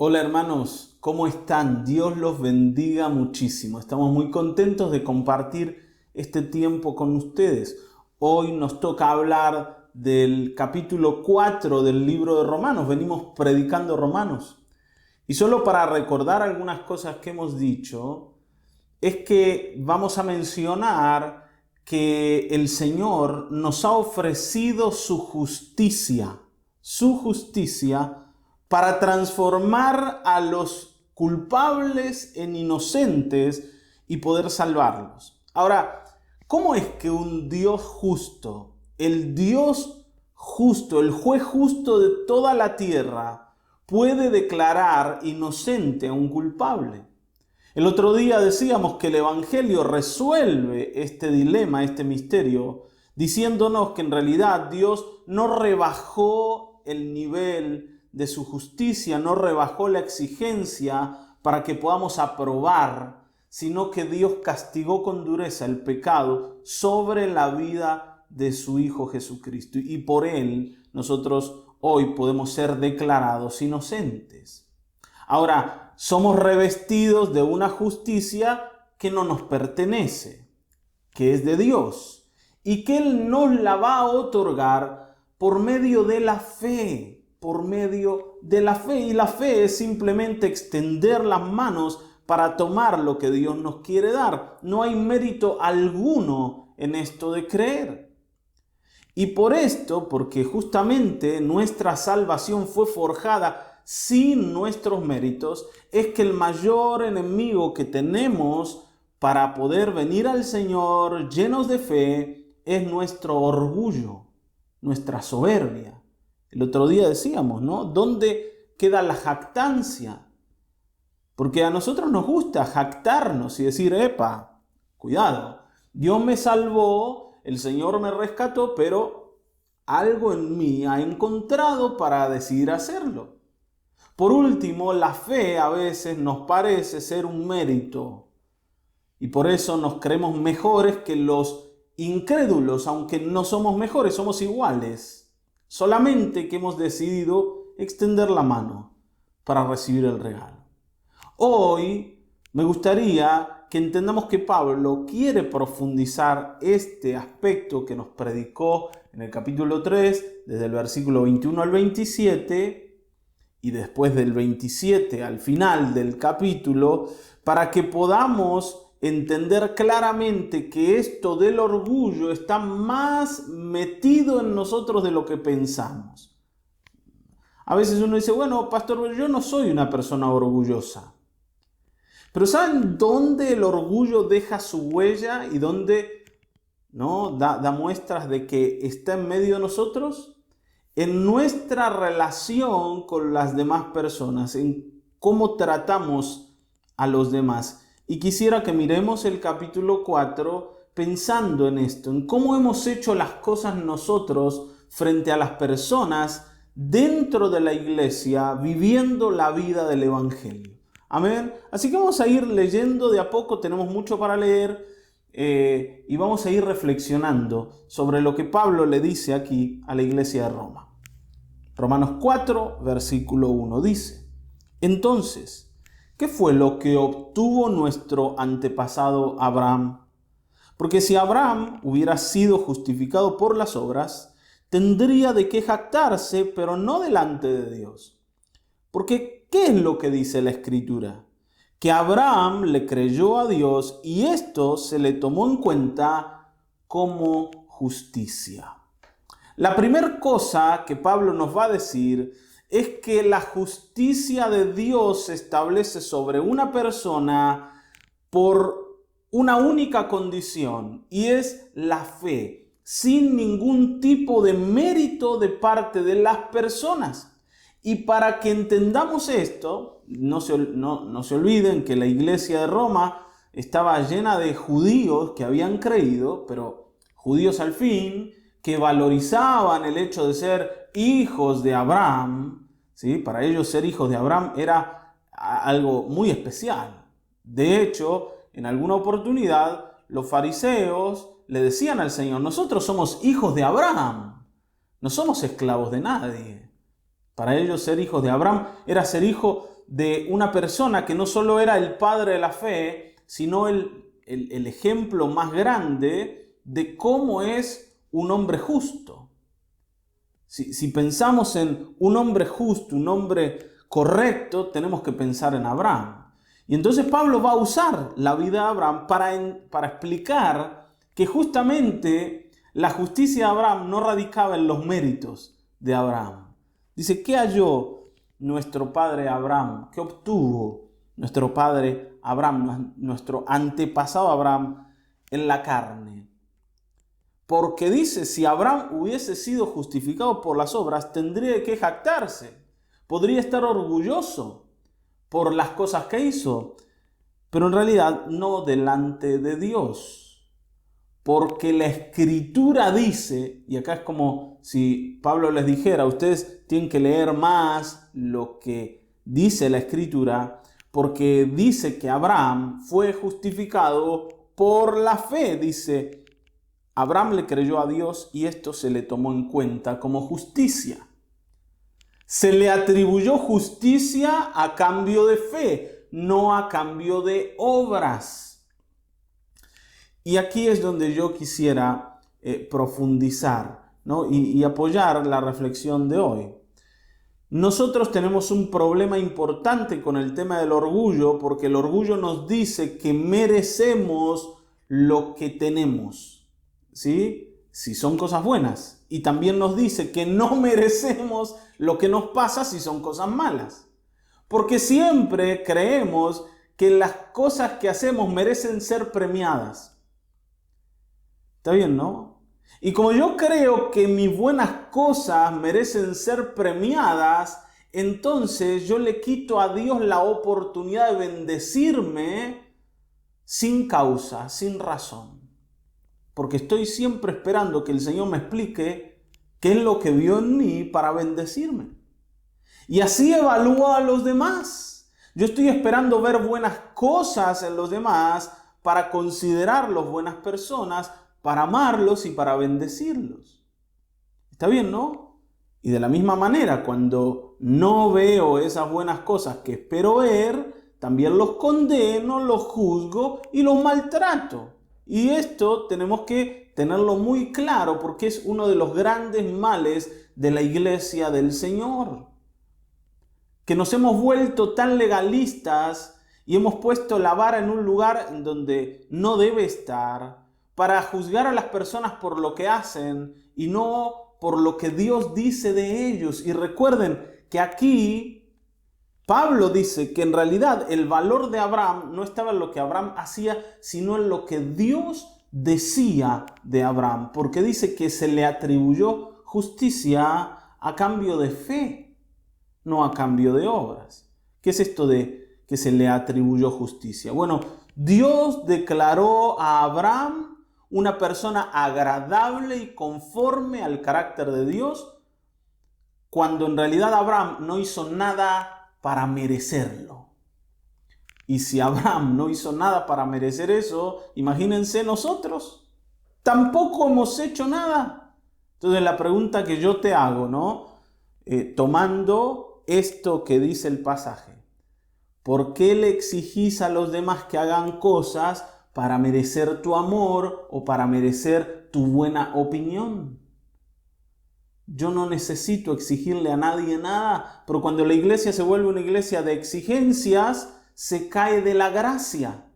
Hola hermanos, ¿cómo están? Dios los bendiga muchísimo. Estamos muy contentos de compartir este tiempo con ustedes. Hoy nos toca hablar del capítulo 4 del libro de Romanos. Venimos predicando Romanos. Y solo para recordar algunas cosas que hemos dicho, es que vamos a mencionar que el Señor nos ha ofrecido su justicia para transformar a los culpables en inocentes y poder salvarlos. Ahora, ¿cómo es que un Dios justo, el Dios justo, el juez justo de toda la tierra, puede declarar inocente a un culpable? El otro día decíamos que el Evangelio resuelve este dilema, este misterio, diciéndonos que en realidad Dios no rebajó el nivel de su justicia, no rebajó la exigencia para que podamos aprobar, sino que Dios castigó con dureza el pecado sobre la vida de su Hijo Jesucristo. Y por él nosotros hoy podemos ser declarados inocentes. Ahora, somos revestidos de una justicia que no nos pertenece, que es de Dios, y que Él nos la va a otorgar por medio de la fe, Y la fe es simplemente extender las manos para tomar lo que Dios nos quiere dar. No hay mérito alguno en esto de creer. Y por esto, porque justamente nuestra salvación fue forjada sin nuestros méritos, es que el mayor enemigo que tenemos para poder venir al Señor llenos de fe es nuestro orgullo, nuestra soberbia. El otro día decíamos, ¿no? ¿Dónde queda la jactancia? Porque a nosotros nos gusta jactarnos y decir, epa, cuidado, Dios me salvó, el Señor me rescató, pero algo en mí ha encontrado para decidir hacerlo. Por último, la fe a veces nos parece ser un mérito y por eso nos creemos mejores que los incrédulos, aunque no somos mejores, somos iguales. Solamente que hemos decidido extender la mano para recibir el regalo. Hoy me gustaría que entendamos que Pablo quiere profundizar este aspecto que nos predicó en el capítulo 3, desde el versículo 21 al 27, y después del 27 al final del capítulo, para que podamos entender claramente que esto del orgullo está más metido en nosotros de lo que pensamos. A veces uno dice, bueno, pastor, yo no soy una persona orgullosa. Pero ¿saben dónde el orgullo deja su huella y dónde da muestras de que está en medio de nosotros? En nuestra relación con las demás personas, en cómo tratamos a los demás. Y quisiera que miremos el capítulo 4 pensando en esto, en cómo hemos hecho las cosas nosotros frente a las personas dentro de la iglesia, viviendo la vida del Evangelio. Amén. Así que vamos a ir leyendo de a poco, tenemos mucho para leer y vamos a ir reflexionando sobre lo que Pablo le dice aquí a la iglesia de Roma. Romanos 4, versículo 1 dice, entonces, ¿qué fue lo que obtuvo nuestro antepasado Abraham? Porque si Abraham hubiera sido justificado por las obras, tendría de qué jactarse, pero no delante de Dios. Porque, ¿qué es lo que dice la Escritura? Que Abraham le creyó a Dios y esto se le tomó en cuenta como justicia. La primera cosa que Pablo nos va a decir es que la justicia de Dios se establece sobre una persona por una única condición y es la fe, sin ningún tipo de mérito de parte de las personas. Y para que entendamos esto, no se olviden que la iglesia de Roma estaba llena de judíos que habían creído, pero judíos al fin, que valorizaban el hecho de ser hijos de Abraham, ¿sí? Para ellos ser hijos de Abraham era algo muy especial. De hecho, en alguna oportunidad, los fariseos le decían al Señor, nosotros somos hijos de Abraham, no somos esclavos de nadie. Para ellos ser hijos de Abraham era ser hijo de una persona que no solo era el padre de la fe, sino el ejemplo más grande de cómo es un hombre justo. Si pensamos en un hombre justo, un hombre correcto, tenemos que pensar en Abraham. Y entonces Pablo va a usar la vida de Abraham para explicar que justamente la justicia de Abraham no radicaba en los méritos de Abraham. Dice, ¿qué halló nuestro padre Abraham? ¿Qué obtuvo nuestro padre Abraham, nuestro antepasado Abraham en la carne? Porque dice, si Abraham hubiese sido justificado por las obras, tendría que jactarse. Podría estar orgulloso por las cosas que hizo, pero en realidad no delante de Dios. Porque la Escritura dice, y acá es como si Pablo les dijera, ustedes tienen que leer más lo que dice la Escritura, porque dice que Abraham fue justificado por la fe. Dice, Abraham le creyó a Dios y esto se le tomó en cuenta como justicia. Se le atribuyó justicia a cambio de fe, no a cambio de obras. Y aquí es donde yo quisiera profundizar, ¿no? y apoyar la reflexión de hoy. Nosotros tenemos un problema importante con el tema del orgullo, porque el orgullo nos dice que merecemos lo que tenemos, ¿sí? Si son cosas buenas. Y también nos dice que no merecemos lo que nos pasa si son cosas malas. Porque siempre creemos que las cosas que hacemos merecen ser premiadas. ¿Está bien, no? Y como yo creo que mis buenas cosas merecen ser premiadas, entonces yo le quito a Dios la oportunidad de bendecirme sin causa, sin razón. Porque estoy siempre esperando que el Señor me explique qué es lo que vio en mí para bendecirme. Y así evalúo a los demás. Yo estoy esperando ver buenas cosas en los demás para considerarlos buenas personas, para amarlos y para bendecirlos. ¿Está bien, no? Y de la misma manera, cuando no veo esas buenas cosas que espero ver, también los condeno, los juzgo y los maltrato. Y esto tenemos que tenerlo muy claro porque es uno de los grandes males de la iglesia del Señor. Que nos hemos vuelto tan legalistas y hemos puesto la vara en un lugar en donde no debe estar, para juzgar a las personas por lo que hacen y no por lo que Dios dice de ellos. Y recuerden que aquí Pablo dice que en realidad el valor de Abraham no estaba en lo que Abraham hacía, sino en lo que Dios decía de Abraham. Porque dice que se le atribuyó justicia a cambio de fe, no a cambio de obras. ¿Qué es esto de que se le atribuyó justicia? Bueno, Dios declaró a Abraham una persona agradable y conforme al carácter de Dios, cuando en realidad Abraham no hizo nada para merecerlo. Y si Abraham no hizo nada para merecer eso, imagínense nosotros, tampoco hemos hecho nada. Entonces la pregunta que yo te hago, ¿no? Tomando esto que dice el pasaje, ¿por qué le exigís a los demás que hagan cosas para merecer tu amor o para merecer tu buena opinión? Yo no necesito exigirle a nadie nada, pero cuando la iglesia se vuelve una iglesia de exigencias, se cae de la gracia.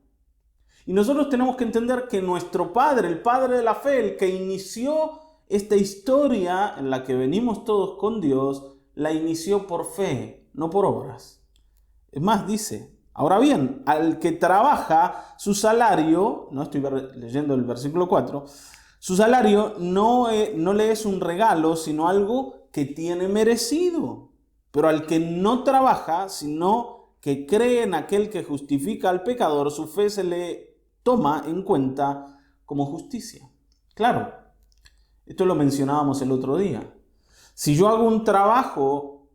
Y nosotros tenemos que entender que nuestro Padre, el Padre de la fe, el que inició esta historia en la que venimos todos con Dios, la inició por fe, no por obras. Es más, dice, ahora bien, al que trabaja, su salario, no estoy leyendo el versículo 4, su salario no le es un regalo, sino algo que tiene merecido. Pero al que no trabaja, sino que cree en aquel que justifica al pecador, su fe se le toma en cuenta como justicia. Claro, esto lo mencionábamos el otro día. Si yo hago un trabajo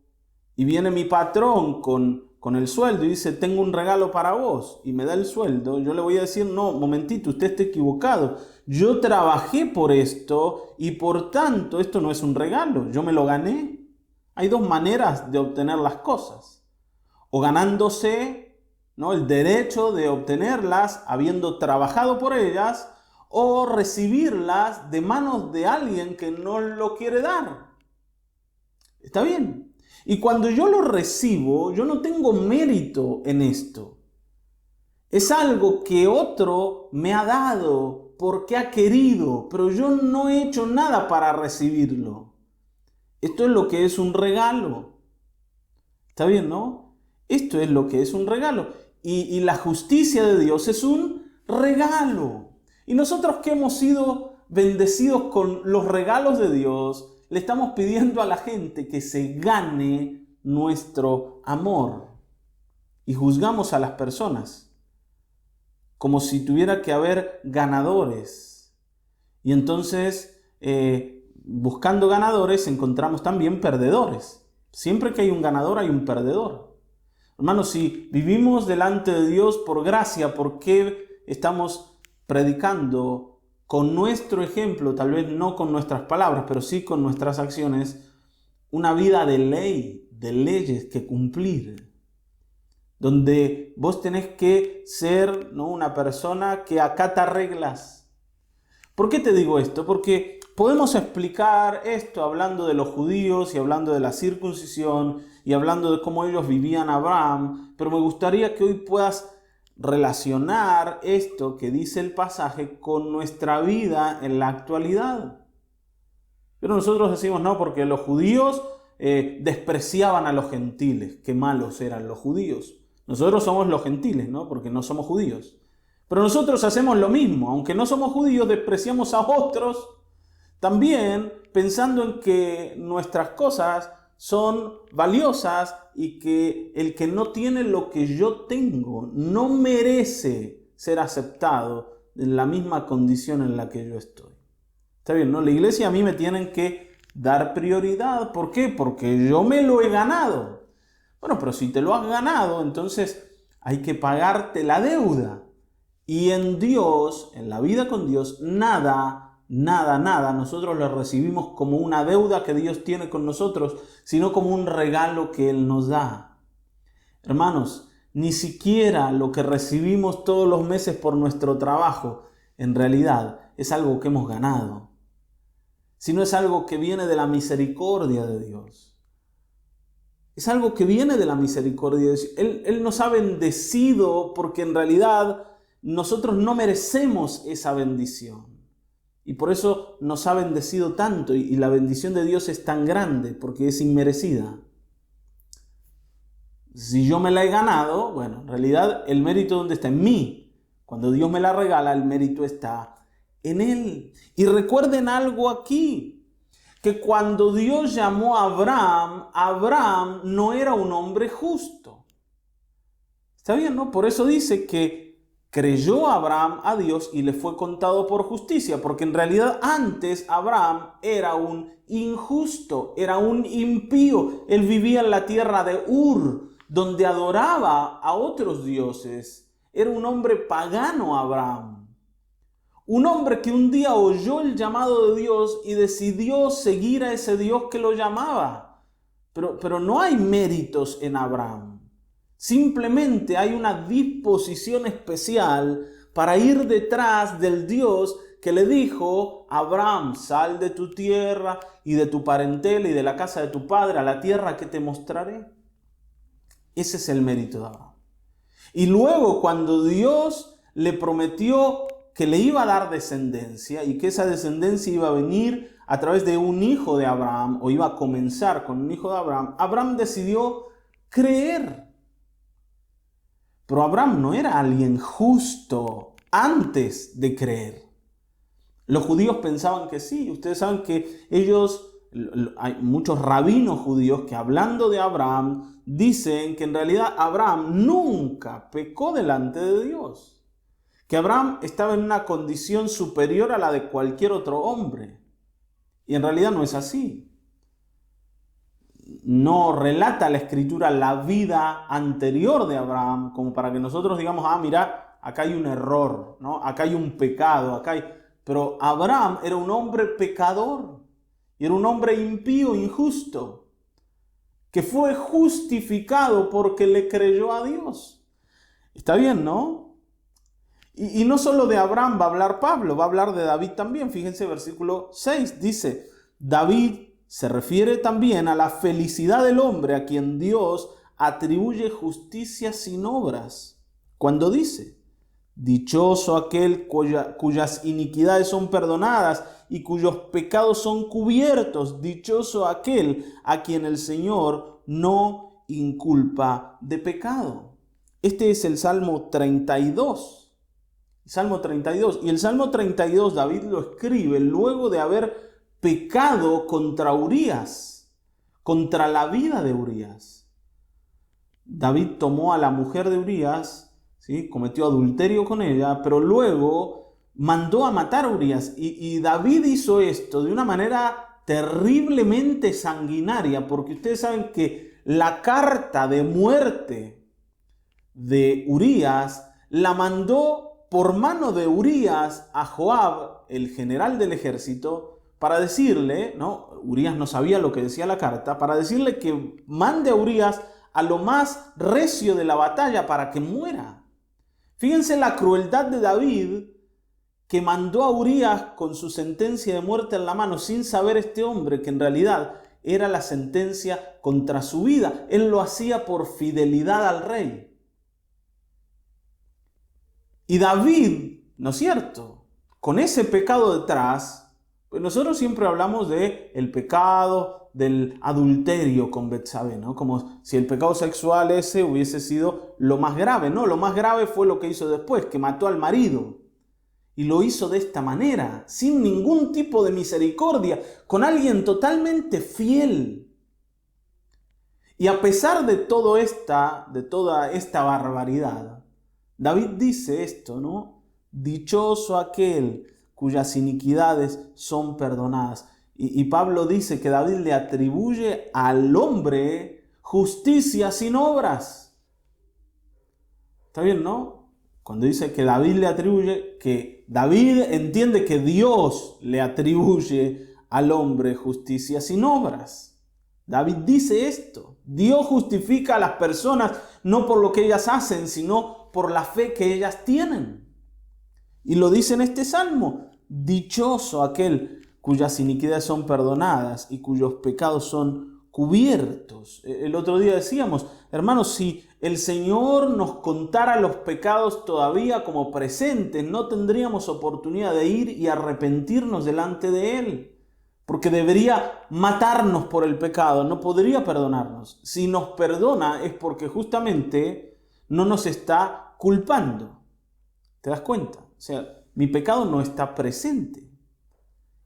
y viene mi patrón con el sueldo y dice, tengo un regalo para vos, y me da el sueldo, yo le voy a decir, no, momentito, usted está equivocado. Yo trabajé por esto y por tanto esto no es un regalo, yo me lo gané. Hay dos maneras de obtener las cosas. o ganándose, ¿no?, el derecho de obtenerlas habiendo trabajado por ellas, o recibirlas de manos de alguien que no lo quiere dar. ¿Está bien? Y cuando yo lo recibo, yo no tengo mérito en esto. Es algo que otro me ha dado porque ha querido, pero yo no he hecho nada para recibirlo. Esto es lo que es un regalo. ¿Está bien, no? Esto es lo que es un regalo. Y la justicia de Dios es un regalo. Y nosotros que hemos sido bendecidos con los regalos de Dios, le estamos pidiendo a la gente que se gane nuestro amor. Y juzgamos a las personas como si tuviera que haber ganadores. Y entonces, buscando ganadores, encontramos también perdedores. Siempre que hay un ganador, hay un perdedor. Hermanos, si vivimos delante de Dios por gracia, ¿por qué estamos predicando con nuestro ejemplo, tal vez no con nuestras palabras, pero sí con nuestras acciones, una vida de ley, de leyes que cumplir? Donde vos tenés que ser, ¿no?, una persona que acata reglas. ¿Por qué te digo esto? Porque podemos explicar esto hablando de los judíos y hablando de la circuncisión y hablando de cómo ellos vivían a Abraham, pero me gustaría que hoy puedas relacionar esto que dice el pasaje con nuestra vida en la actualidad. Pero nosotros decimos, no, porque los judíos despreciaban a los gentiles, qué malos eran los judíos. Nosotros somos los gentiles, ¿no?, porque no somos judíos. Pero nosotros hacemos lo mismo, aunque no somos judíos, despreciamos a otros, también pensando en que nuestras cosas son valiosas y que el que no tiene lo que yo tengo no merece ser aceptado en la misma condición en la que yo estoy. Está bien, ¿no? La iglesia a mí me tienen que dar prioridad. ¿Por qué? Porque yo me lo he ganado. Bueno, pero si te lo has ganado, entonces hay que pagarte la deuda. Y en Dios, en la vida con Dios, nada, nosotros lo recibimos como una deuda que Dios tiene con nosotros, sino como un regalo que Él nos da. Hermanos, ni siquiera lo que recibimos todos los meses por nuestro trabajo, en realidad es algo que hemos ganado, sino es algo que viene de la misericordia de Dios. Es algo que viene de la misericordia de Dios. Él nos ha bendecido porque en realidad nosotros no merecemos esa bendición. Y por eso nos ha bendecido tanto. Y la bendición de Dios es tan grande porque es inmerecida. Si yo me la he ganado, bueno, en realidad el mérito, ¿dónde está? En mí. Cuando Dios me la regala, el mérito está en Él. Y recuerden algo aquí. Que cuando Dios llamó a Abraham, Abraham no era un hombre justo. ¿Está bien, no? Por eso dice que creyó Abraham a Dios y le fue contado por justicia, porque en realidad antes Abraham era un injusto, era un impío. Él vivía en la tierra de Ur, donde adoraba a otros dioses. Era un hombre pagano Abraham. Un hombre que un día oyó el llamado de Dios y decidió seguir a ese Dios que lo llamaba. Pero no hay méritos en Abraham. Simplemente hay una disposición especial para ir detrás del Dios que le dijo: Abraham, sal de tu tierra y de tu parentela y de la casa de tu padre a la tierra que te mostraré. Ese es el mérito de Abraham. Y luego, cuando Dios le prometió que le iba a dar descendencia y que esa descendencia iba a venir a través de un hijo de Abraham, o iba a comenzar con un hijo de Abraham, Abraham decidió creer. Pero Abraham no era alguien justo antes de creer. Los judíos pensaban que sí. Ustedes saben que hay muchos rabinos judíos que, hablando de Abraham, dicen que en realidad Abraham nunca pecó delante de Dios. Que Abraham estaba en una condición superior a la de cualquier otro hombre. Y en realidad no es así. No relata la Escritura la vida anterior de Abraham como para que nosotros digamos: mira, acá hay un error, ¿no? Acá hay un pecado, Pero Abraham era un hombre pecador. Y era un hombre impío, injusto. que fue justificado porque le creyó a Dios. Está bien, ¿no? Y no solo de Abraham va a hablar Pablo, va a hablar de David también. Fíjense, versículo 6 dice, David se refiere también a la felicidad del hombre a quien Dios atribuye justicia sin obras. Cuando dice, dichoso aquel cuyas iniquidades son perdonadas y cuyos pecados son cubiertos. Dichoso aquel a quien el Señor no inculpa de pecado. Este es el Salmo 32. Salmo 32. Y el Salmo 32 David lo escribe luego de haber pecado contra Urías, contra la vida de Urías. David tomó a la mujer de Urías, ¿sí? Cometió adulterio con ella, pero luego mandó a matar a Urías. Y David hizo esto de una manera terriblemente sanguinaria, porque ustedes saben que la carta de muerte de Urías la mandó por mano de Urías a Joab, el general del ejército, para decirle, ¿no? Urías no sabía lo que decía la carta, para decirle que mande a Urías a lo más recio de la batalla para que muera. Fíjense la crueldad de David, que mandó a Urías con su sentencia de muerte en la mano, sin saber este hombre que en realidad era la sentencia contra su vida. Él lo hacía por fidelidad al rey. Y David, ¿no es cierto?, con ese pecado detrás, pues nosotros siempre hablamos de el pecado del adulterio con Betsabé, ¿no? Como si el pecado sexual ese hubiese sido lo más grave. No, lo más grave fue lo que hizo después, que mató al marido. Y lo hizo de esta manera, sin ningún tipo de misericordia, con alguien totalmente fiel. Y a pesar de toda esta barbaridad, David dice esto, ¿no? Dichoso aquel cuyas iniquidades son perdonadas. Y Pablo dice que David le atribuye al hombre justicia sin obras. ¿Está bien, no? Cuando dice que David le atribuye, que David entiende que Dios le atribuye al hombre justicia sin obras. David dice esto. Dios justifica a las personas no por lo que ellas hacen, sino por la fe que ellas tienen. Y lo dice en este salmo. Dichoso aquel cuyas iniquidades son perdonadas y cuyos pecados son cubiertos. El otro día decíamos, hermanos, si el Señor nos contara los pecados todavía como presentes, no tendríamos oportunidad de ir y arrepentirnos delante de Él. Porque debería matarnos por el pecado, no podría perdonarnos. Si nos perdona es porque justamente no nos está culpando. ¿Te das cuenta? O sea, mi pecado no está presente.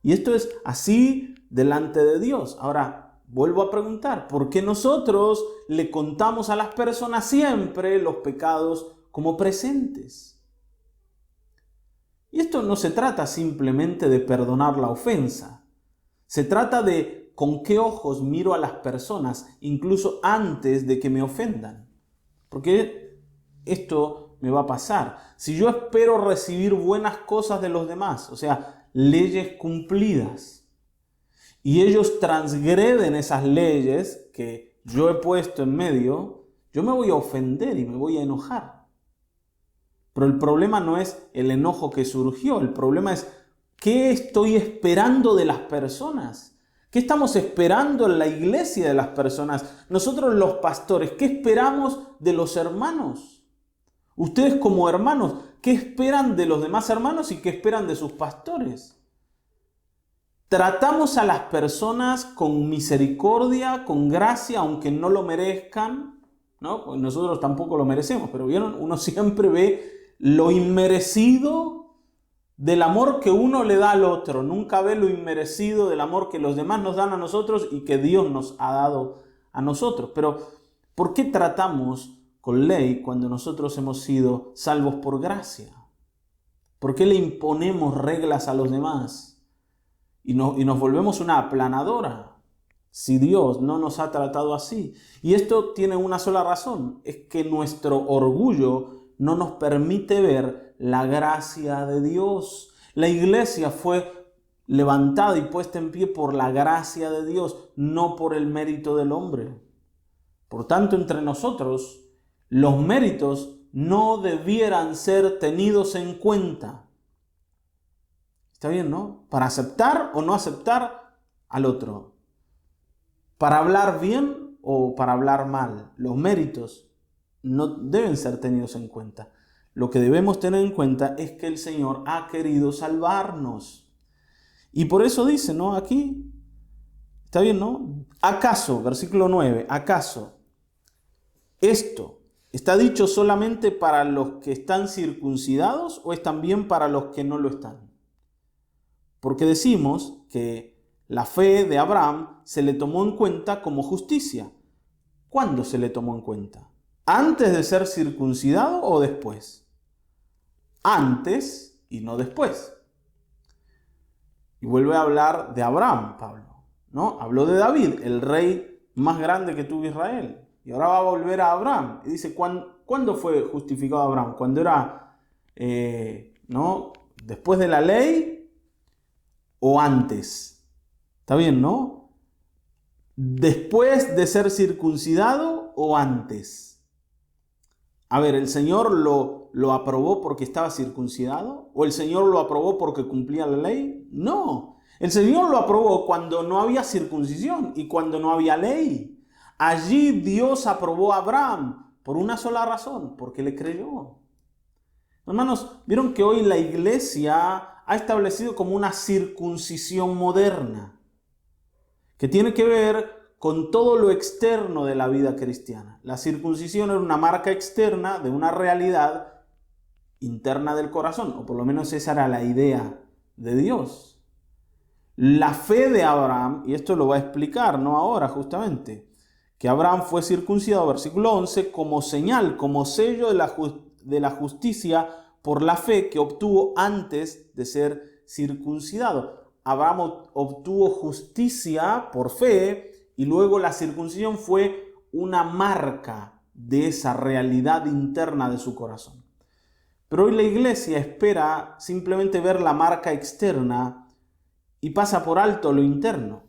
Y esto es así delante de Dios. Ahora, vuelvo a preguntar, ¿por qué nosotros le contamos a las personas siempre los pecados como presentes? Y esto no se trata simplemente de perdonar la ofensa. Se trata de con qué ojos miro a las personas, incluso antes de que me ofendan. Porque esto me va a pasar. Si yo espero recibir buenas cosas de los demás, o sea, leyes cumplidas, y ellos transgreden esas leyes que yo he puesto en medio, yo me voy a ofender y me voy a enojar. Pero el problema no es el enojo que surgió, el problema es ¿qué estoy esperando de las personas? ¿Qué estamos esperando en la iglesia de las personas? Nosotros los pastores, ¿qué esperamos de los hermanos? Ustedes como hermanos, ¿qué esperan de los demás hermanos y qué esperan de sus pastores? ¿Tratamos a las personas con misericordia, con gracia, aunque no lo merezcan? ¿No? Pues nosotros tampoco lo merecemos, pero ¿vieron? Uno siempre ve lo inmerecido del amor que uno le da al otro. Nunca ve lo inmerecido del amor que los demás nos dan a nosotros y que Dios nos ha dado a nosotros. Pero, ¿por qué tratamos con ley cuando nosotros hemos sido salvos por gracia? ¿Por qué le imponemos reglas a los demás? Y nos volvemos una aplanadora si Dios no nos ha tratado así. Y esto tiene una sola razón, es que nuestro orgullo no nos permite ver la gracia de Dios. La iglesia fue levantada y puesta en pie por la gracia de Dios, no por el mérito del hombre. Por tanto, entre nosotros, los méritos no debieran ser tenidos en cuenta. Está bien, ¿no? Para aceptar o no aceptar al otro. Para hablar bien o para hablar mal. Los méritos no deben ser tenidos en cuenta. Lo que debemos tener en cuenta es que el Señor ha querido salvarnos. Y por eso dice, ¿no? Aquí, está bien, ¿no? ¿Acaso, versículo 9, acaso esto está dicho solamente para los que están circuncidados o es también para los que no lo están? Porque decimos que la fe de Abraham se le tomó en cuenta como justicia. ¿Cuándo se le tomó en cuenta? ¿Antes de ser circuncidado o después? Antes y no después. Y vuelve a hablar de Abraham, Pablo, ¿no? Habló de David, el rey más grande que tuvo Israel. Y ahora va a volver a Abraham. Y dice, ¿cuándo fue justificado Abraham? Cuando era, ¿no? ¿Después de la ley o antes? ¿Está bien, no? ¿Después de ser circuncidado o antes? A ver, ¿el Señor lo aprobó porque estaba circuncidado? ¿O el Señor lo aprobó porque cumplía la ley? No. El Señor lo aprobó cuando no había circuncisión y cuando no había ley. Allí Dios aprobó a Abraham por una sola razón, porque le creyó. Hermanos, vieron que hoy la iglesia ha establecido como una circuncisión moderna, que tiene que ver con todo lo externo de la vida cristiana. La circuncisión era una marca externa de una realidad interna del corazón, o por lo menos esa era la idea de Dios. La fe de Abraham, y esto lo va a explicar, no ahora justamente, que Abraham fue circuncidado, versículo 11, como señal, como sello de la justicia por la fe que obtuvo antes de ser circuncidado. Abraham obtuvo justicia por fe y luego la circuncisión fue una marca de esa realidad interna de su corazón. Pero hoy la iglesia espera simplemente ver la marca externa y pasa por alto lo interno.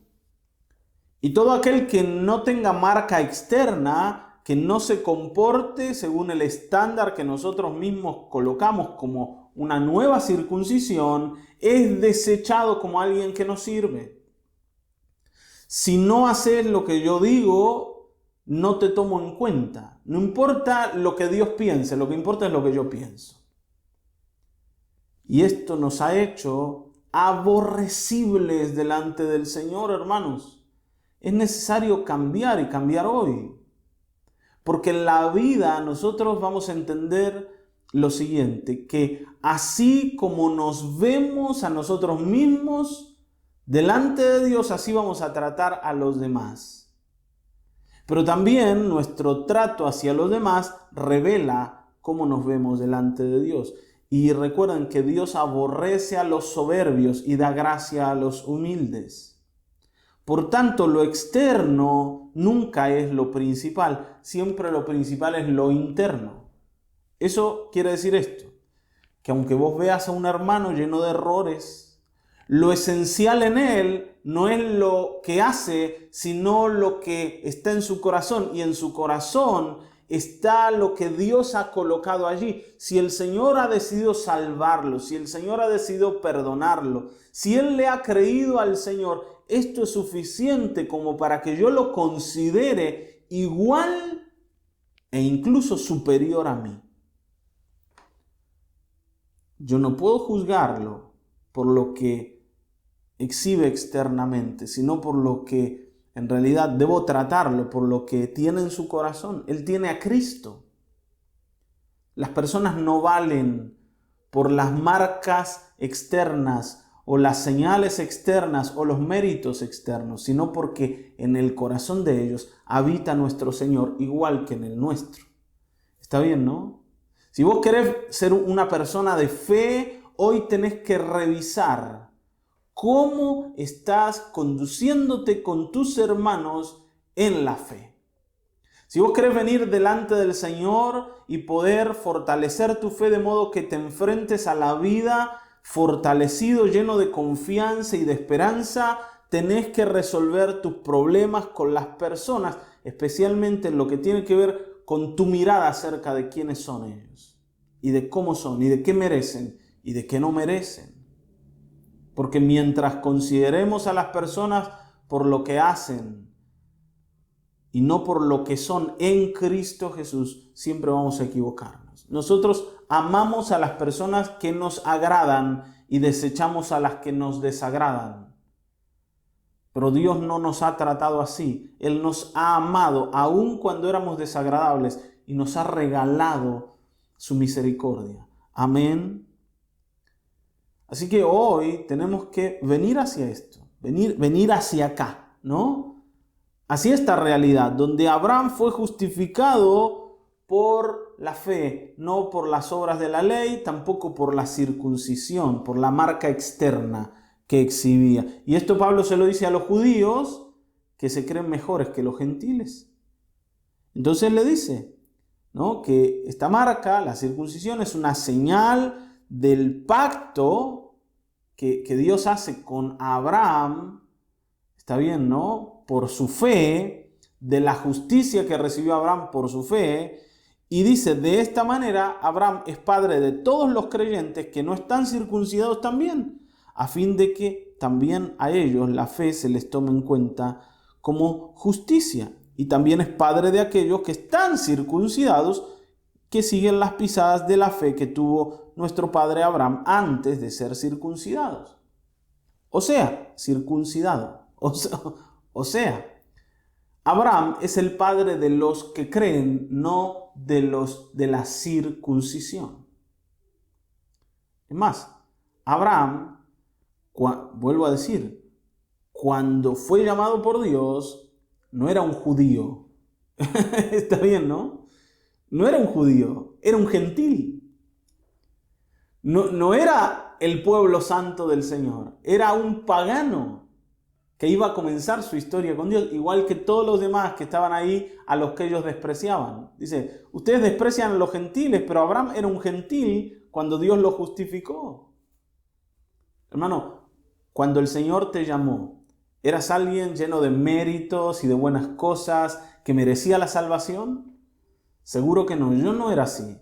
Y todo aquel que no tenga marca externa, que no se comporte según el estándar que nosotros mismos colocamos como una nueva circuncisión, es desechado como alguien que no sirve. Si no haces lo que yo digo, no te tomo en cuenta. No importa lo que Dios piense, lo que importa es lo que yo pienso. Y esto nos ha hecho aborrecibles delante del Señor, hermanos. Es necesario cambiar y cambiar hoy. Porque en la vida nosotros vamos a entender lo siguiente, que así como nos vemos a nosotros mismos delante de Dios, así vamos a tratar a los demás. Pero también nuestro trato hacia los demás revela cómo nos vemos delante de Dios. Y recuerden que Dios aborrece a los soberbios y da gracia a los humildes. Por tanto, lo externo nunca es lo principal. Siempre lo principal es lo interno. Eso quiere decir esto, que aunque vos veas a un hermano lleno de errores, lo esencial en él no es lo que hace, sino lo que está en su corazón. Y en su corazón está lo que Dios ha colocado allí. Si el Señor ha decidido salvarlo, si el Señor ha decidido perdonarlo, si Él le ha creído al Señor, esto es suficiente como para que yo lo considere igual e incluso superior a mí. Yo no puedo juzgarlo por lo que exhibe externamente, sino por lo que en realidad debo tratarlo, por lo que tiene en su corazón. Él tiene a Cristo. Las personas no valen por las marcas externas o las señales externas o los méritos externos, sino porque en el corazón de ellos habita nuestro Señor igual que en el nuestro. ¿Está bien, no? Si vos querés ser una persona de fe, hoy tenés que revisar cómo estás conduciéndote con tus hermanos en la fe. Si vos querés venir delante del Señor y poder fortalecer tu fe de modo que te enfrentes a la vida fortalecido, lleno de confianza y de esperanza, tenés que resolver tus problemas con las personas, especialmente en lo que tiene que ver con tu mirada acerca de quiénes son ellos, y de cómo son, y de qué merecen, y de qué no merecen. Porque mientras consideremos a las personas por lo que hacen y no por lo que son en Cristo Jesús, siempre vamos a equivocarnos. Nosotros amamos a las personas que nos agradan y desechamos a las que nos desagradan. Pero Dios no nos ha tratado así. Él nos ha amado aun cuando éramos desagradables y nos ha regalado su misericordia. Amén. Así que hoy tenemos que venir hacia esto, venir hacia acá, ¿no? Hacia esta realidad, donde Abraham fue justificado por la fe, no por las obras de la ley, tampoco por la circuncisión, por la marca externa que exhibía. Y esto Pablo se lo dice a los judíos que se creen mejores que los gentiles. Entonces le dice, ¿no?, que esta marca, la circuncisión, es una señal del pacto que Dios hace con Abraham, está bien, ¿no?, por su fe, de la justicia que recibió Abraham por su fe, y dice, de esta manera Abraham es padre de todos los creyentes que no están circuncidados también, a fin de que también a ellos la fe se les tome en cuenta como justicia, y también es padre de aquellos que están circuncidados, que siguen las pisadas de la fe que tuvo nuestro padre Abraham antes de ser circuncidados. O sea, circuncidado. O sea, Abraham es el padre de los que creen, no de los de la circuncisión. Es más, Abraham, vuelvo a decir, cuando fue llamado por Dios, no era un judío. Está bien, ¿no? No era un judío, era un gentil. No era el pueblo santo del Señor, era un pagano que iba a comenzar su historia con Dios, igual que todos los demás que estaban ahí a los que ellos despreciaban. Dice, ustedes desprecian a los gentiles, pero Abraham era un gentil cuando Dios lo justificó. Hermano, cuando el Señor te llamó, ¿eras alguien lleno de méritos y de buenas cosas que merecía la salvación? Seguro que no, yo no era así.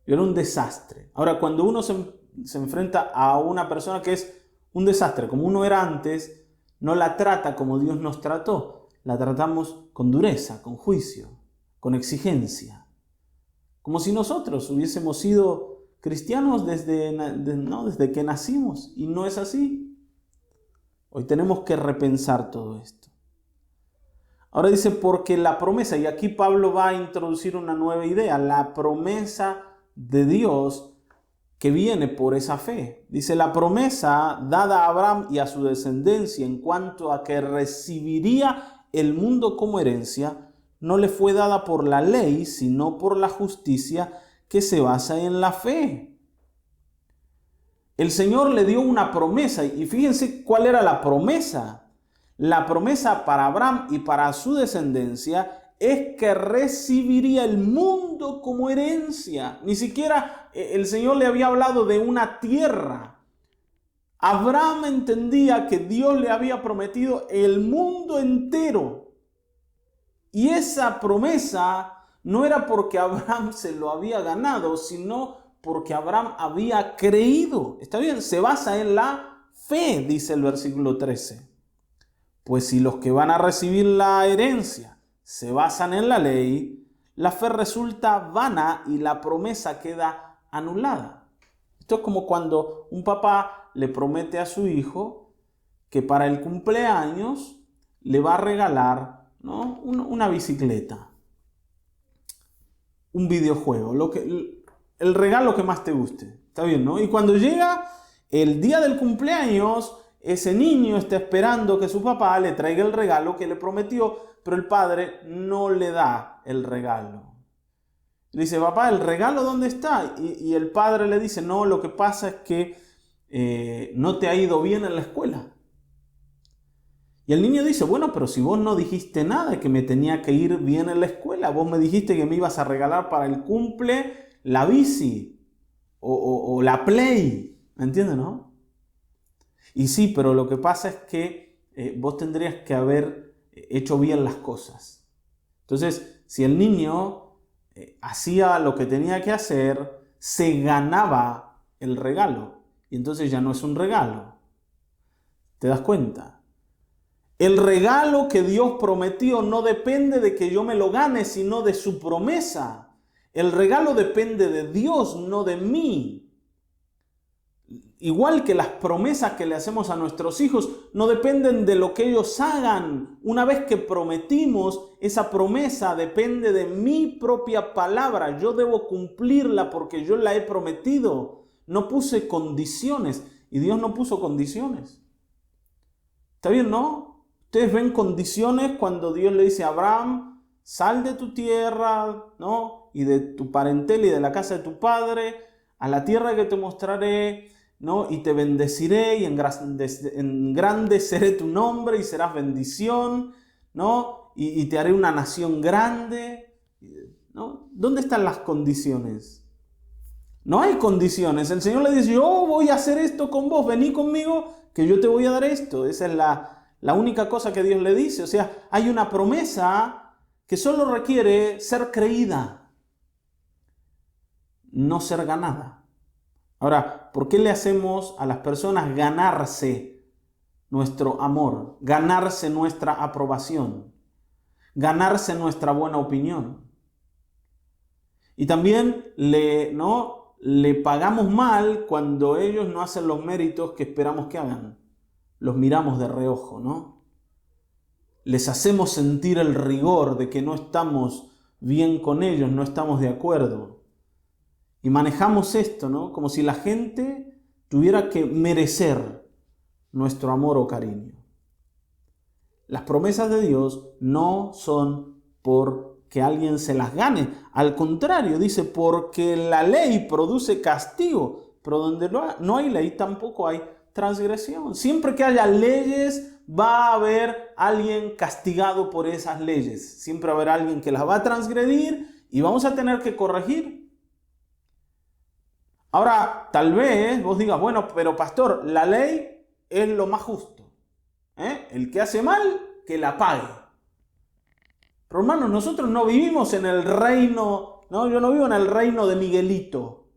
Yo era un desastre. Ahora, cuando uno se enfrenta a una persona que es un desastre, como uno era antes, no la trata como Dios nos trató. La tratamos con dureza, con juicio, con exigencia. Como si nosotros hubiésemos sido cristianos desde que nacimos. Y no es así. Hoy tenemos que repensar todo esto. Ahora dice, porque la promesa, y aquí Pablo va a introducir una nueva idea, la promesa de Dios que viene por esa fe. Dice, la promesa dada a Abraham y a su descendencia en cuanto a que recibiría el mundo como herencia, no le fue dada por la ley, sino por la justicia que se basa en la fe. El Señor le dio una promesa, y fíjense cuál era la promesa. La promesa para Abraham y para su descendencia es que recibiría el mundo como herencia. Ni siquiera el Señor le había hablado de una tierra. Abraham entendía que Dios le había prometido el mundo entero. Y esa promesa no era porque Abraham se lo había ganado, sino porque Abraham había creído. Está bien, se basa en la fe, dice el versículo 13. Pues si los que van a recibir la herencia se basan en la ley, la fe resulta vana y la promesa queda anulada. Esto es como cuando un papá le promete a su hijo que para el cumpleaños le va a regalar, ¿no?, una bicicleta, un videojuego, el regalo que más te guste. ¿Está bien, no? Y cuando llega el día del cumpleaños, ese niño está esperando que su papá le traiga el regalo que le prometió, pero el padre no le da el regalo. Le dice, papá, ¿el regalo dónde está? Y el padre le dice, no, lo que pasa es que no te ha ido bien en la escuela. Y el niño dice, bueno, pero si vos no dijiste nada de que me tenía que ir bien en la escuela, vos me dijiste que me ibas a regalar para el cumple la bici o la Play, ¿me entiendes, no? Y sí, pero lo que pasa es que vos tendrías que haber hecho bien las cosas. Entonces, si el niño hacía lo que tenía que hacer, se ganaba el regalo. Y entonces ya no es un regalo. ¿Te das cuenta? El regalo que Dios prometió no depende de que yo me lo gane, sino de su promesa. El regalo depende de Dios, no de mí. Igual que las promesas que le hacemos a nuestros hijos no dependen de lo que ellos hagan. Una vez que prometimos, esa promesa depende de mi propia palabra. Yo debo cumplirla porque yo la he prometido. No puse condiciones y Dios no puso condiciones. ¿Está bien, no? Ustedes ven condiciones cuando Dios le dice a Abraham, sal de tu tierra, ¿no? Y de tu parentela y de la casa de tu padre, a la tierra que te mostraré, ¿no? Y te bendeciré y engrandeceré tu nombre y serás bendición, ¿no? Y te haré una nación grande, ¿no? ¿Dónde están las condiciones? No hay condiciones. El Señor le dice, yo voy a hacer esto con vos, vení conmigo que yo te voy a dar esto. Esa es la única cosa que Dios le dice. O sea, hay una promesa que solo requiere ser creída, no ser ganada. Ahora, ¿por qué le hacemos a las personas ganarse nuestro amor, ganarse nuestra aprobación, ganarse nuestra buena opinión? Y también le pagamos mal cuando ellos no hacen los méritos que esperamos que hagan. Los miramos de reojo, ¿no? Les hacemos sentir el rigor de que no estamos bien con ellos, no estamos de acuerdo. Y manejamos esto, ¿no? Como si la gente tuviera que merecer nuestro amor o cariño. Las promesas de Dios no son por que alguien se las gane. Al contrario, dice, porque la ley produce castigo, pero donde no hay ley tampoco hay transgresión. Siempre que haya leyes, va a haber alguien castigado por esas leyes. Siempre va a haber alguien que las va a transgredir y vamos a tener que corregir. Ahora, tal vez vos digas, bueno, pero pastor, la ley es lo más justo. El que hace mal, que la pague. Pero hermanos, nosotros no vivimos en el reino, ¿no? Yo no vivo en el reino de Miguelito.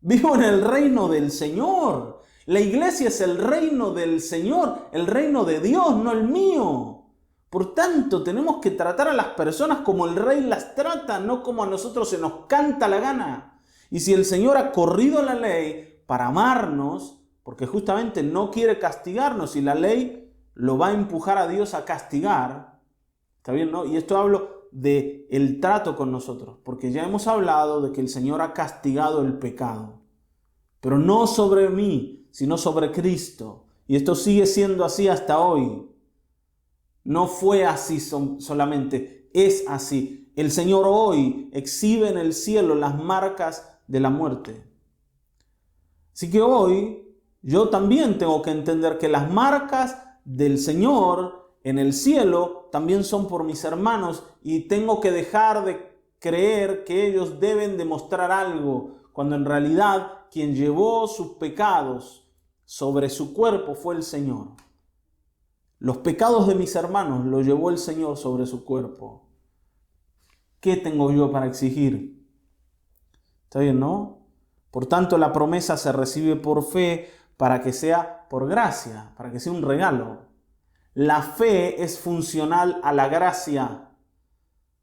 Vivo en el reino del Señor. La iglesia es el reino del Señor, el reino de Dios, no el mío. Por tanto, tenemos que tratar a las personas como el Rey las trata, no como a nosotros se nos canta la gana. Y si el Señor ha corrido la ley para amarnos, porque justamente no quiere castigarnos y la ley lo va a empujar a Dios a castigar, ¿está bien, no? Y esto hablo de el trato con nosotros, porque ya hemos hablado de que el Señor ha castigado el pecado, pero no sobre mí, sino sobre Cristo. Y esto sigue siendo así hasta hoy. No fue así solamente, es así. El Señor hoy exhibe en el cielo las marcas de la muerte. Así que hoy yo también tengo que entender que las marcas del Señor en el cielo también son por mis hermanos y tengo que dejar de creer que ellos deben demostrar algo, cuando en realidad quien llevó sus pecados sobre su cuerpo fue el Señor. Los pecados de mis hermanos los llevó el Señor sobre su cuerpo. ¿Qué tengo yo para exigir? ¿Está bien, no? Por tanto, la promesa se recibe por fe para que sea por gracia, para que sea un regalo. La fe es funcional a la gracia,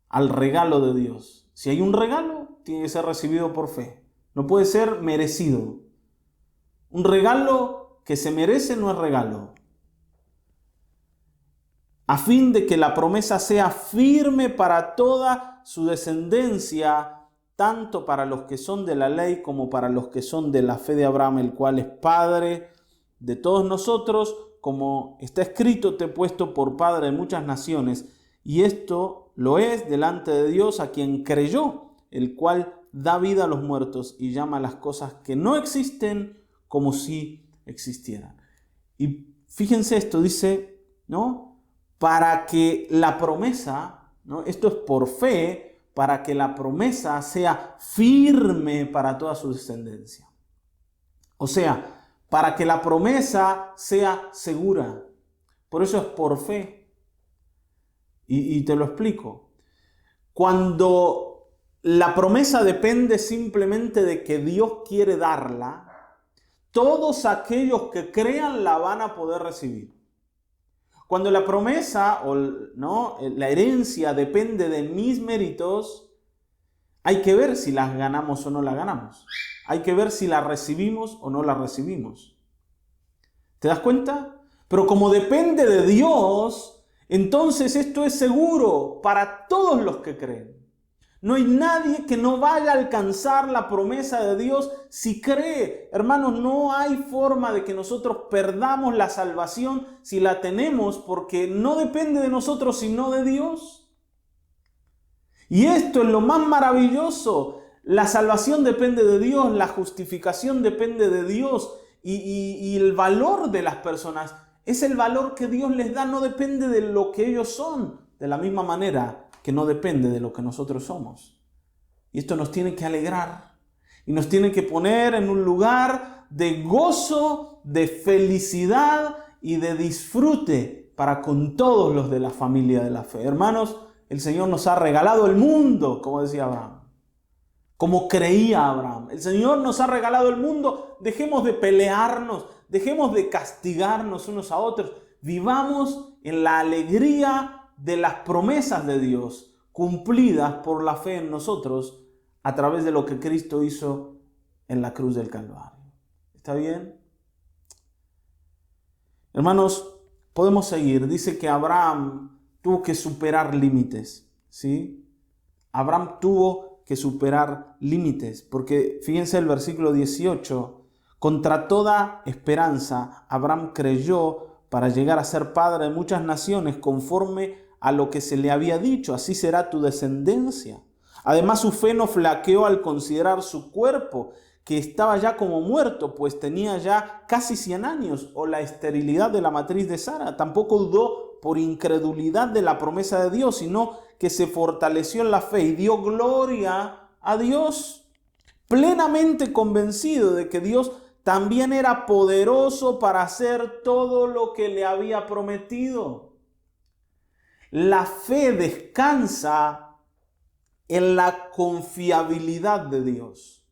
al regalo de Dios. Si hay un regalo, tiene que ser recibido por fe. No puede ser merecido. Un regalo que se merece no es regalo. A fin de que la promesa sea firme para toda su descendencia, tanto para los que son de la ley como para los que son de la fe de Abraham, el cual es Padre de todos nosotros, como está escrito, te he puesto por Padre de muchas naciones, y esto lo es delante de Dios a quien creyó, el cual da vida a los muertos y llama a las cosas que no existen como si existieran. Y fíjense esto, dice, ¿no? Para que la promesa, ¿no? Esto es por fe, para que la promesa sea firme para toda su descendencia. O sea, para que la promesa sea segura, Por eso es por fe. Y te lo explico. Cuando la promesa depende simplemente de que Dios quiere darla, todos aquellos que crean la van a poder recibir. Cuando la promesa o la herencia depende de mis méritos, hay que ver si las ganamos o no las ganamos. Hay que ver si la recibimos o no la recibimos. ¿Te das cuenta? Pero como depende de Dios, entonces esto es seguro para todos los que creen. No hay nadie que no vaya a alcanzar la promesa de Dios si cree. Hermanos, no hay forma de que nosotros perdamos la salvación si la tenemos, porque no depende de nosotros sino de Dios. Y esto es lo más maravilloso. La salvación depende de Dios, la justificación depende de Dios y el valor de las personas es el valor que Dios les da, no depende de lo que ellos son, de la misma manera que no depende de lo que nosotros somos. Y esto nos tiene que alegrar y nos tiene que poner en un lugar de gozo, de felicidad y de disfrute para con todos los de la familia de la fe. Hermanos, el Señor nos ha regalado el mundo, como decía Abraham, como creía Abraham. El Señor nos ha regalado el mundo. Dejemos de pelearnos, dejemos de castigarnos unos a otros. Vivamos en la alegría de las promesas de Dios cumplidas por la fe en nosotros a través de lo que Cristo hizo en la cruz del Calvario. ¿Está bien? Hermanos, podemos seguir. Dice que Abraham tuvo que superar límites, ¿sí? Abraham tuvo que superar límites, porque fíjense el versículo 18, contra toda esperanza, Abraham creyó para llegar a ser padre de muchas naciones conforme a lo que se le había dicho, así será tu descendencia. Además, su fe no flaqueó al considerar su cuerpo, que estaba ya como muerto, pues tenía ya casi 100 años, o la esterilidad de la matriz de Sara. Tampoco dudó por incredulidad de la promesa de Dios, sino que se fortaleció en la fe y dio gloria a Dios, plenamente convencido de que Dios también era poderoso para hacer todo lo que le había prometido. La fe descansa en la confiabilidad de Dios.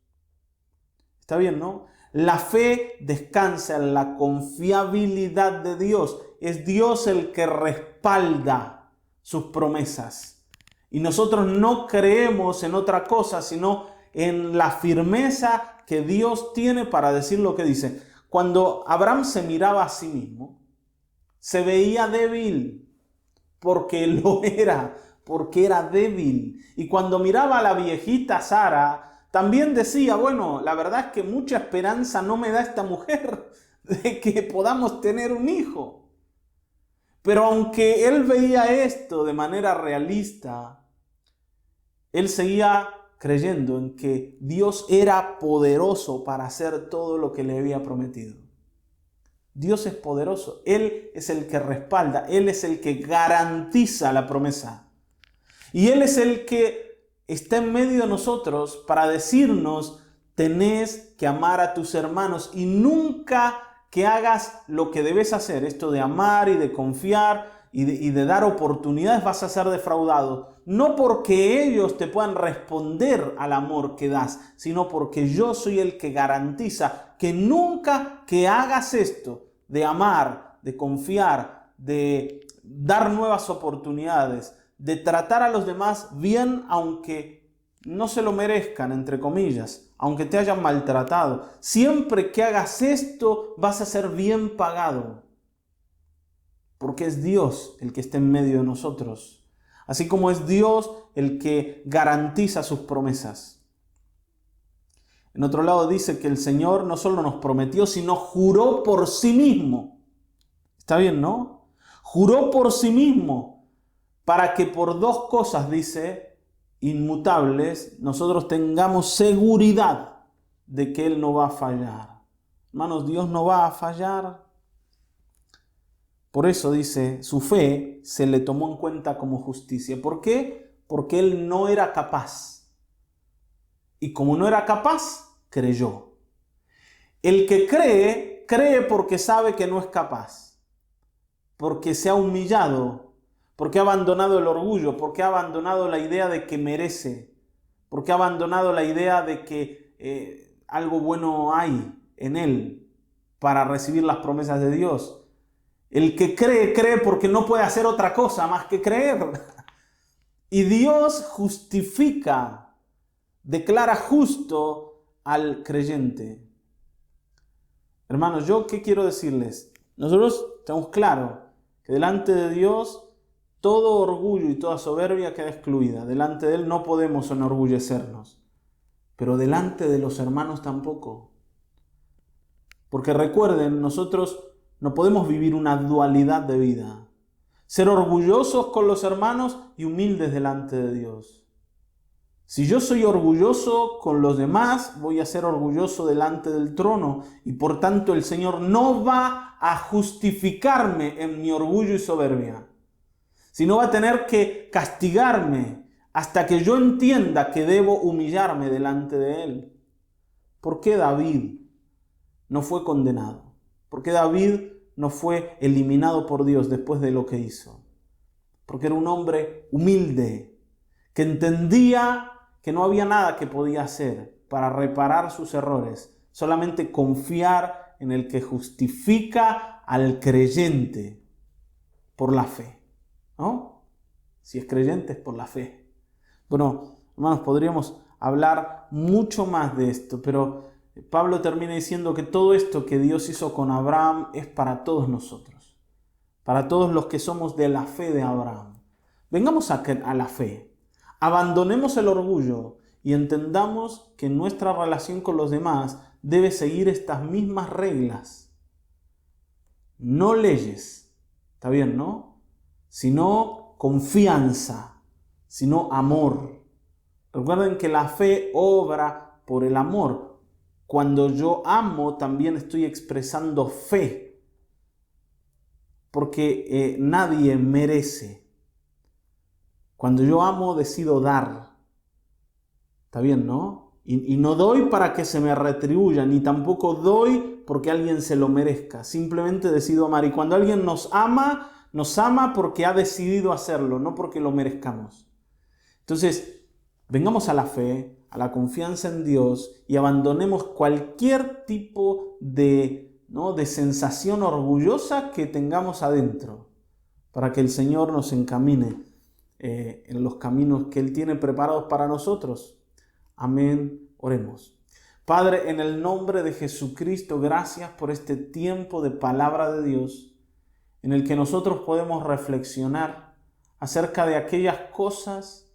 ¿Está bien, no? La fe descansa en la confiabilidad de Dios. Es Dios el que respalda sus promesas. Y nosotros no creemos en otra cosa, sino en la firmeza que Dios tiene para decir lo que dice. Cuando Abraham se miraba a sí mismo, se veía débil, porque lo era, porque era débil. Y cuando miraba a la viejita Sara, también decía, bueno, la verdad es que mucha esperanza no me da esta mujer de que podamos tener un hijo. Pero aunque él veía esto de manera realista, él seguía creyendo en que Dios era poderoso para hacer todo lo que le había prometido. Dios es poderoso. Él es el que respalda. Él es el que garantiza la promesa. Y Él es el que está en medio de nosotros para decirnos, tenés que amar a tus hermanos y nunca que hagas lo que debes hacer, esto de amar y de confiar y de dar oportunidades, vas a ser defraudado. No porque ellos te puedan responder al amor que das, sino porque yo soy el que garantiza que nunca que hagas esto de amar, de confiar, de dar nuevas oportunidades, de tratar a los demás bien aunque no se lo merezcan, entre comillas, aunque te hayan maltratado. Siempre que hagas esto vas a ser bien pagado, porque es Dios el que está en medio de nosotros, así como es Dios el que garantiza sus promesas. En otro lado dice que el Señor no solo nos prometió, sino juró por sí mismo. ¿Está bien, no? Juró por sí mismo para que por dos cosas, dice, inmutables, nosotros tengamos seguridad de que Él no va a fallar. Hermanos, Dios no va a fallar. Por eso dice, su fe se le tomó en cuenta como justicia. ¿Por qué? Porque Él no era capaz. Y como no era capaz, creyó. El que cree, cree porque sabe que no es capaz. porque se ha humillado, porque ha abandonado el orgullo, porque ha abandonado la idea de que merece, porque ha abandonado la idea de que algo bueno hay en él para recibir las promesas de Dios. El que cree, cree porque no puede hacer otra cosa más que creer. Y Dios justifica, declara justo al creyente. Hermanos, ¿yo qué quiero decirles? Nosotros tenemos claro que delante de Dios todo orgullo y toda soberbia queda excluida. Delante de Él no podemos enorgullecernos, pero delante de los hermanos tampoco. Porque recuerden, nosotros no podemos vivir una dualidad de vida. Ser orgullosos con los hermanos y humildes delante de Dios. Si yo soy orgulloso con los demás, voy a ser orgulloso delante del trono y por tanto el Señor no va a justificarme en mi orgullo y soberbia, sino va a tener que castigarme hasta que yo entienda que debo humillarme delante de Él. ¿Por qué David no fue condenado? ¿Por qué David no fue eliminado por Dios después de lo que hizo? Porque era un hombre humilde, que entendía que no había nada que podía hacer para reparar sus errores, solamente confiar en el que justifica al creyente por la fe, ¿no? Si es creyente es por la fe. Bueno, hermanos, podríamos hablar mucho más de esto, pero Pablo termina diciendo que todo esto que Dios hizo con Abraham es para todos nosotros, para todos los que somos de la fe de Abraham. Vengamos a la fe. Abandonemos el orgullo y entendamos que nuestra relación con los demás debe seguir estas mismas reglas. No leyes, ¿está bien, no? Sino confianza, sino amor. Recuerden que la fe obra por el amor. Cuando yo amo, también estoy expresando fe, porque nadie merece. Cuando yo amo, decido dar. ¿Está bien, no? Y no doy para que se me retribuya, ni tampoco doy porque alguien se lo merezca. Simplemente decido amar. Y cuando alguien nos ama porque ha decidido hacerlo, no porque lo merezcamos. Entonces, vengamos a la fe, a la confianza en Dios y abandonemos cualquier tipo de sensación orgullosa que tengamos adentro, para que el Señor nos encamine en los caminos que Él tiene preparados para nosotros. Amén. Oremos. Padre, en el nombre de Jesucristo, gracias por este tiempo de palabra de Dios en el que nosotros podemos reflexionar acerca de aquellas cosas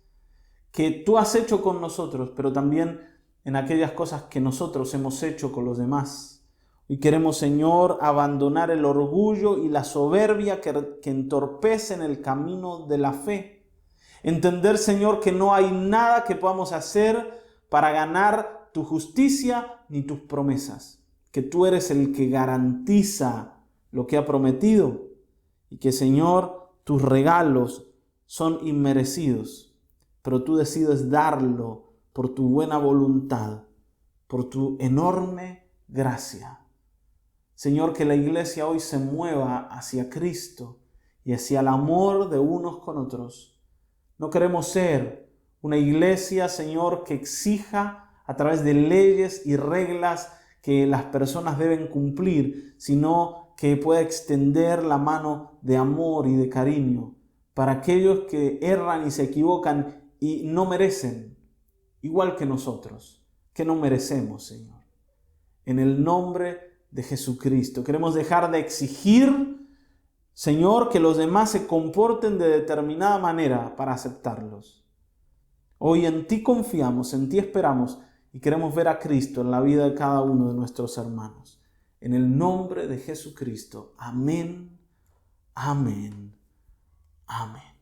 que tú has hecho con nosotros, pero también en aquellas cosas que nosotros hemos hecho con los demás. Y queremos, Señor, abandonar el orgullo y la soberbia que entorpecen el camino de la fe. Entender, Señor, que no hay nada que podamos hacer para ganar tu justicia ni tus promesas. Que tú eres el que garantiza lo que ha prometido. Y que, Señor, tus regalos son inmerecidos. Pero tú decides darlo por tu buena voluntad, por tu enorme gracia. Señor, que la iglesia hoy se mueva hacia Cristo y hacia el amor de unos con otros. No queremos ser una iglesia, Señor, que exija a través de leyes y reglas que las personas deben cumplir, sino que pueda extender la mano de amor y de cariño para aquellos que erran y se equivocan y no merecen, igual que nosotros, que no merecemos, Señor. En el nombre de Jesucristo queremos dejar de exigir, Señor, que los demás se comporten de determinada manera para aceptarlos. Hoy en ti confiamos, en ti esperamos y queremos ver a Cristo en la vida de cada uno de nuestros hermanos. En el nombre de Jesucristo. Amén, amén, amén.